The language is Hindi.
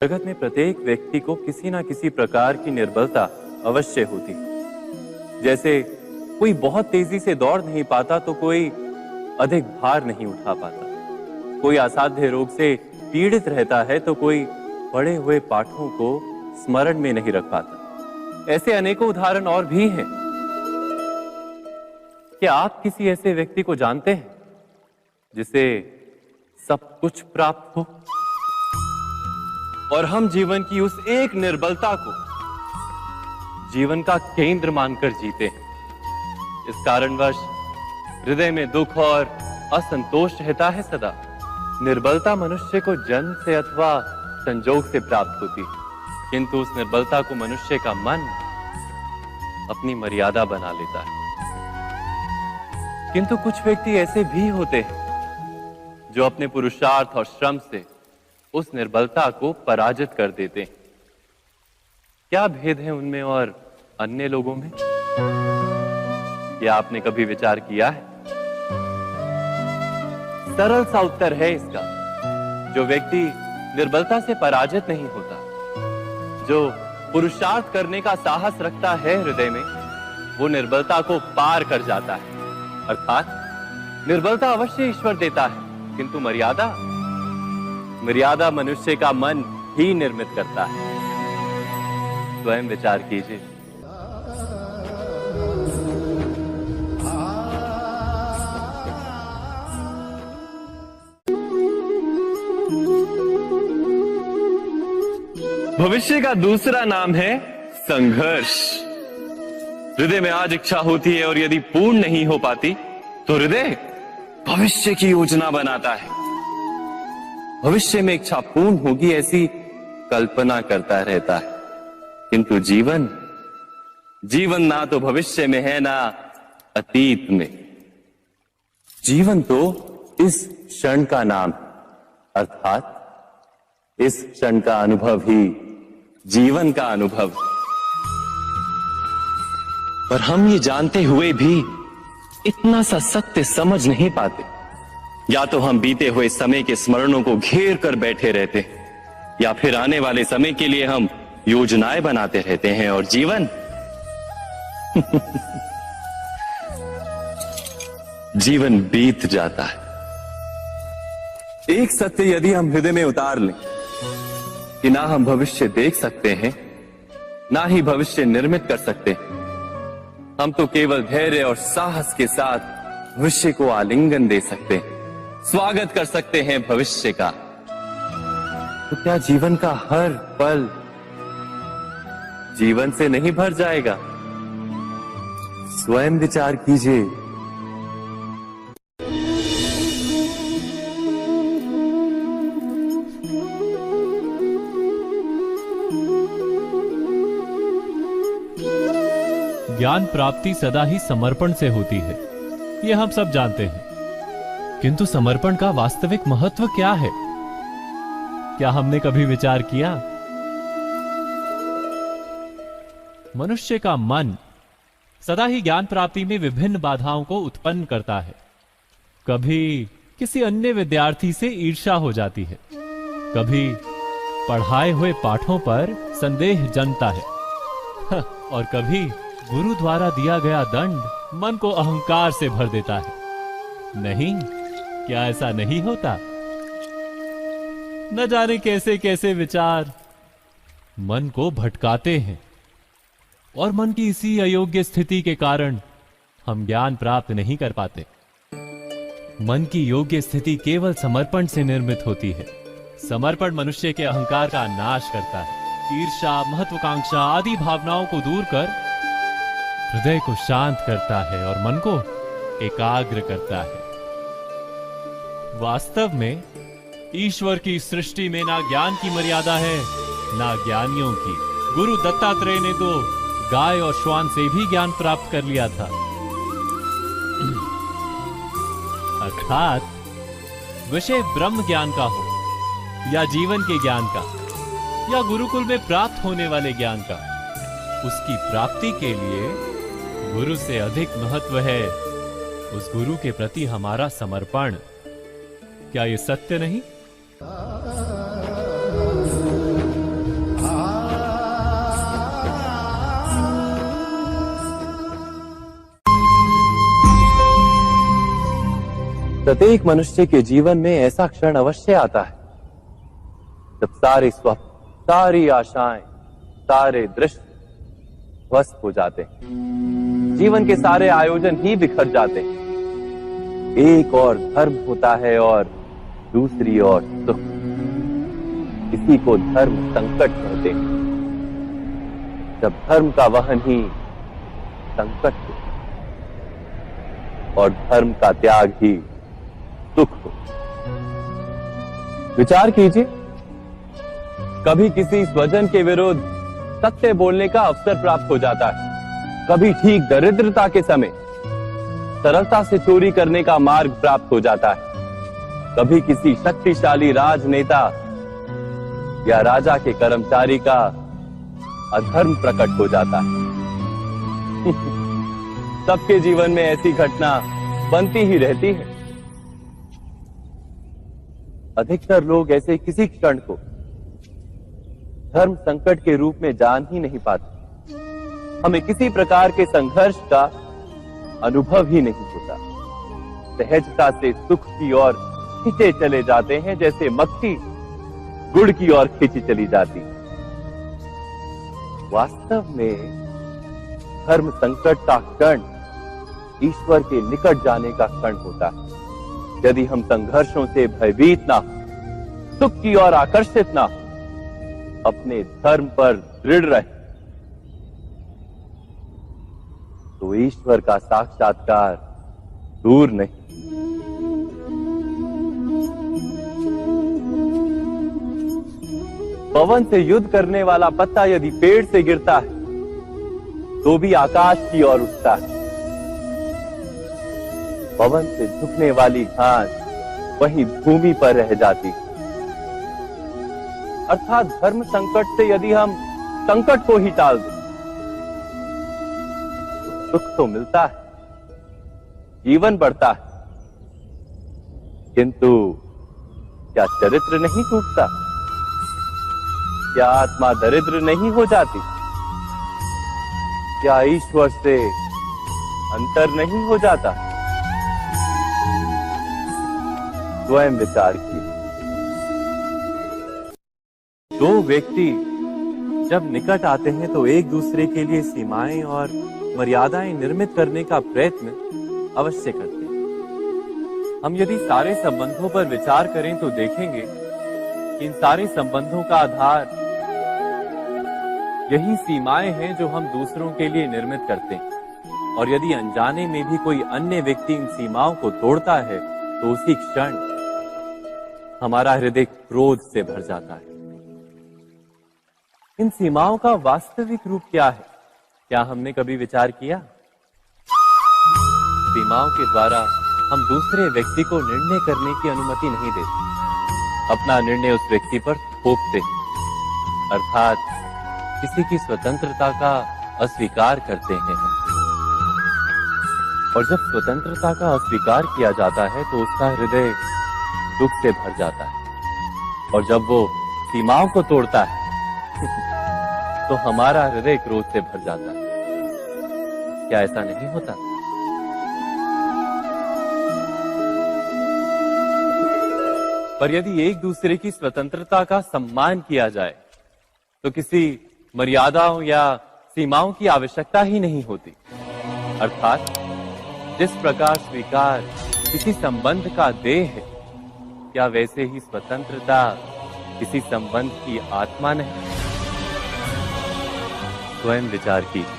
जगत में प्रत्येक व्यक्ति को किसी ना किसी प्रकार की निर्बलता अवश्य होती है। जैसे कोई बहुत तेजी से दौड़ नहीं पाता तो कोई अधिक भार नहीं उठा पाता, कोई असाध्य रोग से पीड़ित रहता है तो कोई पढ़े हुए पाठों को स्मरण में नहीं रख पाता। ऐसे अनेकों उदाहरण और भी हैं। क्या आप किसी ऐसे व्यक्ति को जानते हैं जिसे सब कुछ प्राप्त हो और हम जीवन की उस एक निर्बलता को जीवन का केंद्र मानकर जीते हैं? इस कारणवश हृदय में दुख और असंतोष रहता है सदा। निर्बलता मनुष्य को जन्म से अथवा संजोग से प्राप्त होती है, किंतु उस निर्बलता को मनुष्य का मन अपनी मर्यादा बना लेता है। किंतु कुछ व्यक्ति ऐसे भी होते हैं जो अपने पुरुषार्थ और श्रम से उस निर्बलता को पराजित कर देते हैं। क्या भेद है उनमें और अन्य लोगों में? क्या आपने कभी विचार किया है? सरल सा उत्तर है इसका। जो व्यक्ति निर्बलता से पराजित नहीं होता, जो पुरुषार्थ करने का साहस रखता है हृदय में, वो निर्बलता को पार कर जाता है। अर्थात निर्बलता अवश्य ईश्वर देता है, किंतु मर्यादा मनुष्य का मन ही निर्मित करता है। स्वयं विचार कीजिए। भविष्य का दूसरा नाम है संघर्ष। हृदय में आज इच्छा होती है और यदि पूर्ण नहीं हो पाती तो हृदय भविष्य की योजना बनाता है। भविष्य में इच्छा पूर्ण होगी ऐसी कल्पना करता रहता है, किंतु जीवन ना तो भविष्य में है ना अतीत में। जीवन तो इस क्षण का नाम है, अर्थात इस क्षण का अनुभव ही जीवन का अनुभव। पर हम ये जानते हुए भी इतना सा सत्य समझ नहीं पाते। या तो हम बीते हुए समय के स्मरणों को घेर कर बैठे रहते हैं, या फिर आने वाले समय के लिए हम योजनाएं बनाते रहते हैं और जीवन जीवन बीत जाता है। एक सत्य यदि हम हृदय में उतार लें कि ना हम भविष्य देख सकते हैं, ना ही भविष्य निर्मित कर सकते हैं, हम तो केवल धैर्य और साहस के साथ भविष्य को आलिंगन दे सकते हैं, स्वागत कर सकते हैं भविष्य का। तो क्या जीवन का हर पल जीवन से नहीं भर जाएगा? स्वयं विचार कीजिए। ज्ञान प्राप्ति सदा ही समर्पण से होती है, यह हम सब जानते हैं। किंतु समर्पण का वास्तविक महत्व क्या है? क्या हमने कभी विचार किया? मनुष्य का मन सदा ही ज्ञान प्राप्ति में विभिन्न बाधाओं को उत्पन्न करता है। कभी किसी अन्य विद्यार्थी से ईर्ष्या हो जाती है, कभी पढ़ाए हुए पाठों पर संदेह जन्मता है और कभी गुरु द्वारा दिया गया दंड मन को अहंकार से भर देता है। नहीं, क्या ऐसा नहीं होता? न जाने कैसे कैसे विचार मन को भटकाते हैं और मन की इसी अयोग्य स्थिति के कारण हम ज्ञान प्राप्त नहीं कर पाते। मन की योग्य स्थिति केवल समर्पण से निर्मित होती है। समर्पण मनुष्य के अहंकार का नाश करता है। ईर्ष्या, महत्वाकांक्षा आदि भावनाओं को दूर कर हृदय को शांत करता है और मन को एकाग्र करता है। वास्तव में ईश्वर की सृष्टि में ना ज्ञान की मर्यादा है ना ज्ञानियों की। गुरु दत्तात्रेय ने तो गाय और श्वान से भी ज्ञान प्राप्त कर लिया था। अर्थात विषय ब्रह्म ज्ञान का हो या जीवन के ज्ञान का या गुरुकुल में प्राप्त होने वाले ज्ञान का, उसकी प्राप्ति के लिए गुरु से अधिक महत्व है उस गुरु के प्रति हमारा समर्पण। क्या यह सत्य नहीं? प्रत्येक मनुष्य के जीवन में ऐसा क्षण अवश्य आता है जब सारे स्वप्न, सारी आशाएं, सारे दृश्य ध्वस्त हो जाते हैं। जीवन के सारे आयोजन ही बिखर जाते हैं। एक और धर्म होता है और दूसरी ओर सुख। इसी को धर्म संकट कहते हैं। जब धर्म का वहन ही संकट हो और धर्म का त्याग ही सुख हो। विचार कीजिए, कभी किसी स्वजन के विरुद्ध सत्य बोलने का अवसर प्राप्त हो जाता है, कभी ठीक दरिद्रता के समय सरलता से चोरी करने का मार्ग प्राप्त हो जाता है, कभी किसी शक्तिशाली राजनेता या राजा के कर्मचारी का अधर्म प्रकट हो जाता है। सबके जीवन में ऐसी घटना बनती ही रहती है। अधिकतर लोग ऐसे किसी क्षण को धर्म संकट के रूप में जान ही नहीं पाते। हमें किसी प्रकार के संघर्ष का अनुभव ही नहीं होता। सहजता से सुख की ओर खींचे चले जाते हैं, जैसे मक्खी गुड़ की ओर खींची चली जाती। वास्तव में धर्म संकट का क्षण ईश्वर के निकट जाने का क्षण होता है। यदि हम संघर्षों से भयभीत ना हो, सुख की ओर आकर्षित ना हो, अपने धर्म पर दृढ़ रहे, तो ईश्वर का साक्षात्कार दूर नहीं। पवन से युद्ध करने वाला पत्ता यदि पेड़ से गिरता है तो भी आकाश की ओर उठता है। पवन से झुकने वाली घास वहीं भूमि पर रह जाती है। अर्थात धर्म संकट से यदि हम संकट को ही टाल दें तो सुख तो मिलता है, जीवन बढ़ता है, किंतु क्या चरित्र नहीं टूटता? क्या आत्मा दरिद्र नहीं हो जाती? क्या ईश्वर से अंतर नहीं हो जाता? स्वयं विचार कीजिए। दो व्यक्ति जब निकट आते हैं तो एक दूसरे के लिए सीमाएं और मर्यादाएं निर्मित करने का प्रयत्न अवश्य करते हैं। हम यदि सारे संबंधों पर विचार करें तो देखेंगे कि इन सारे संबंधों का आधार यही सीमाएं हैं जो हम दूसरों के लिए निर्मित करते हैं। और यदि अनजाने में भी कोई अन्य व्यक्ति इन सीमाओं को तोड़ता है तो उसी क्षण हमारा हृदय क्रोध से भर जाता है। इन सीमाओं का वास्तविक रूप क्या है? क्या हमने कभी विचार किया? सीमाओं के द्वारा हम दूसरे व्यक्ति को निर्णय करने की अनुमति नहीं देते, अपना निर्णय उस व्यक्ति पर थोपते, अर्थात किसी की स्वतंत्रता का अस्वीकार करते हैं। और जब स्वतंत्रता का अस्वीकार किया जाता है तो उसका हृदय दुख से भर जाता है। और जब वो सीमाओं को तोड़ता है तो हमारा हृदय क्रोध से भर जाता है। क्या ऐसा नहीं होता? पर यदि एक दूसरे की स्वतंत्रता का सम्मान किया जाए तो किसी मर्यादाओं या सीमाओं की आवश्यकता ही नहीं होती। अर्थात जिस प्रकार स्वीकार किसी संबंध का देह है, क्या वैसे ही स्वतंत्रता किसी संबंध की आत्मा नहीं? स्वयं विचार कीजिए।